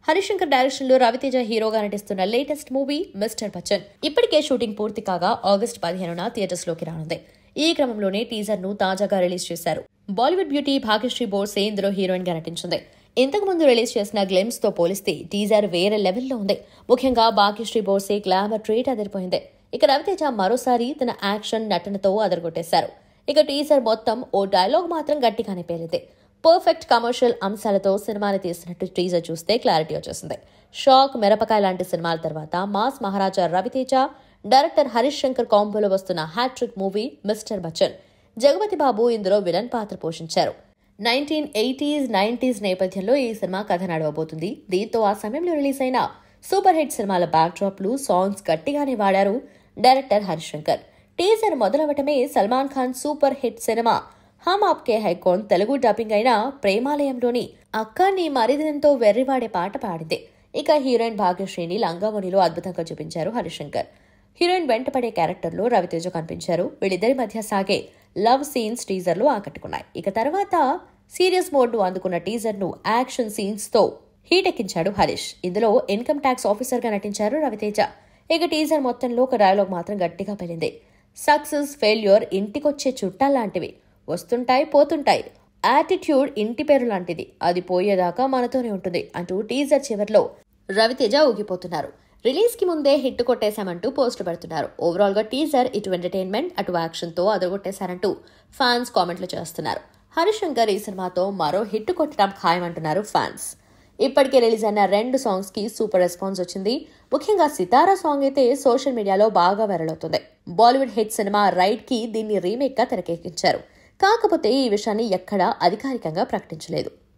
Harishankar direction లో రవితేజ హీరోగా నటిస్తున్న లేటెస్ట్ మూవీ మిస్టర్ బచ్చన్ ఇప్పటికే షూటింగ్ పూర్తి కాగా ఆగస్టు 15న థియేటర్స్ లోకి రానుంది. ఈ క్రమంలోనే టీజర్ ను తాజాగా రిలీజ్ చేశారు. బాలీవుడ్ బ్యూటీ భాగ్యశ్రీ బోర్సే ఇందులో హీరోయిన్ గా నటించింది. ఇంతకు ముందు రిలీజ్ చేసిన గ్లిమ్స్ తో పోలిస్తే టీజర్ వేరే లెవెల్లో ఉంది. ముఖ్యంగా భాగ్యశ్రీ బోర్సే గ్లామర్ ట్రీట్ అదిరిపోయింది. ఇక రవితేజ మరోసారి తన యాక్షన్ నటనతో అదరగొట్టేశారు. ఇక టీజర్ మొత్తం ఓ డైలాగ్ మాత్రం గట్టిగానే పేలింది. పర్ఫెక్ట్ కమర్షియల్ అంశాలతో సినిమాని తీసినట్టు టీజర్ చూస్తే క్లారిటీ వచ్చేసింది. షాక్, మిరపకాయ లాంటి సినిమాల తర్వాత మాస్ మహారాజా రవితేజ, డైరెక్టర్ హరీష్ శంకర్ కాంబోలో వస్తున్న hat-trick movie mister Bachchan. Jagapathi Babu ఇందులో విలన్ పాత్ర పోషించారు. 1980s, 90s నేపథ్యంలో ఈ సినిమా కథ నడవబోతుంది. దీంతో ఆ సమయంలో రిలీజ్ అయిన సూపర్ హిట్ సినిమాల బ్యాక్ డ్రాప్లు, సాంగ్స్ గట్టిగానే వాడారు డైరెక్టర్ హరీష్ శంకర్. టీజర్ మొదలవటమే సల్మాన్ ఖాన్ సూపర్ హిట్ సినిమా హమ్ ఆప్కే హై కౌన్ తెలుగు డబ్బింగ్ అయిన ప్రేమాలయంలోని అక్క నీ మరిదినంతో వెర్రివాడే పాట పాడింది. ఇక హీరోయిన్ భాగ్యశ్రీని లంగావోణిలో అద్భుతంగా చూపించారు హరీష్ శంకర్. హీరోయిన్ వెంటపడే క్యారెక్టర్లో రవితేజ కనిపించారు. వీళ్ళిద్దరి మధ్య సాగే లవ్ సీన్స్ టీజర్ లో ఆకట్టుకున్నాయి. ఇక తర్వాత సీరియస్ మోడ్ ను అందుకున్న టీజర్ ను యాక్షన్ సీన్స్ తో హీట్ ఎక్కించాడు హరీష్. ఇందులో ఇన్కమ్ ట్యాక్స్ ఆఫీసర్ గా నటించారు రవితేజ. ఇక టీజర్ మొత్తంలో ఒక డైలాగ్ మాత్రం గట్టిగా పెరిగింది. సక్సెస్, ఫెయిల్యూర్ ఇంటికొచ్చే చుట్టాల్లాంటివి, వస్తుంటాయి పోతుంటాయి. యాటిట్యూడ్ ఇంటి పేరు లాంటిది, అది పోయేదాకా మనతోనే ఉంటుంది అంటూ టీజర్ చివర్లో రవితేజ ఊగిపోతున్నారు. రిలీజ్ కి ముందే హిట్ కొట్టేశామంటూ పోస్టు పెడుతున్నారు. ఓవరాల్ గా టీజర్ ఇటు ఎంటర్టైన్మెంట్, అటు యాక్షన్ తో అదరగొట్టేశారంటూ ఫ్యాన్స్ కామెంట్లు చేస్తున్నారు. హరీష్ శంకర్ ఈ సినిమాతో మరో హిట్ కొట్టడం ఖాయమంటున్నారు ఫ్యాన్స్. ఇప్పటికే రిలీజ్ అయిన 2 సాంగ్స్ కి సూపర్ రెస్పాన్స్ వచ్చింది. ముఖ్యంగా సితారా సాంగ్ అయితే సోషల్ మీడియాలో బాగా వైరల్ అవుతుంది. బాలీవుడ్ హిట్ సినిమా రైడ్ కి దీన్ని రీమేక్ గా తెరకెక్కించారు. కాకపోతే ఈ విషయాన్ని ఎక్కడా అధికారికంగా ప్రకటించలేదు.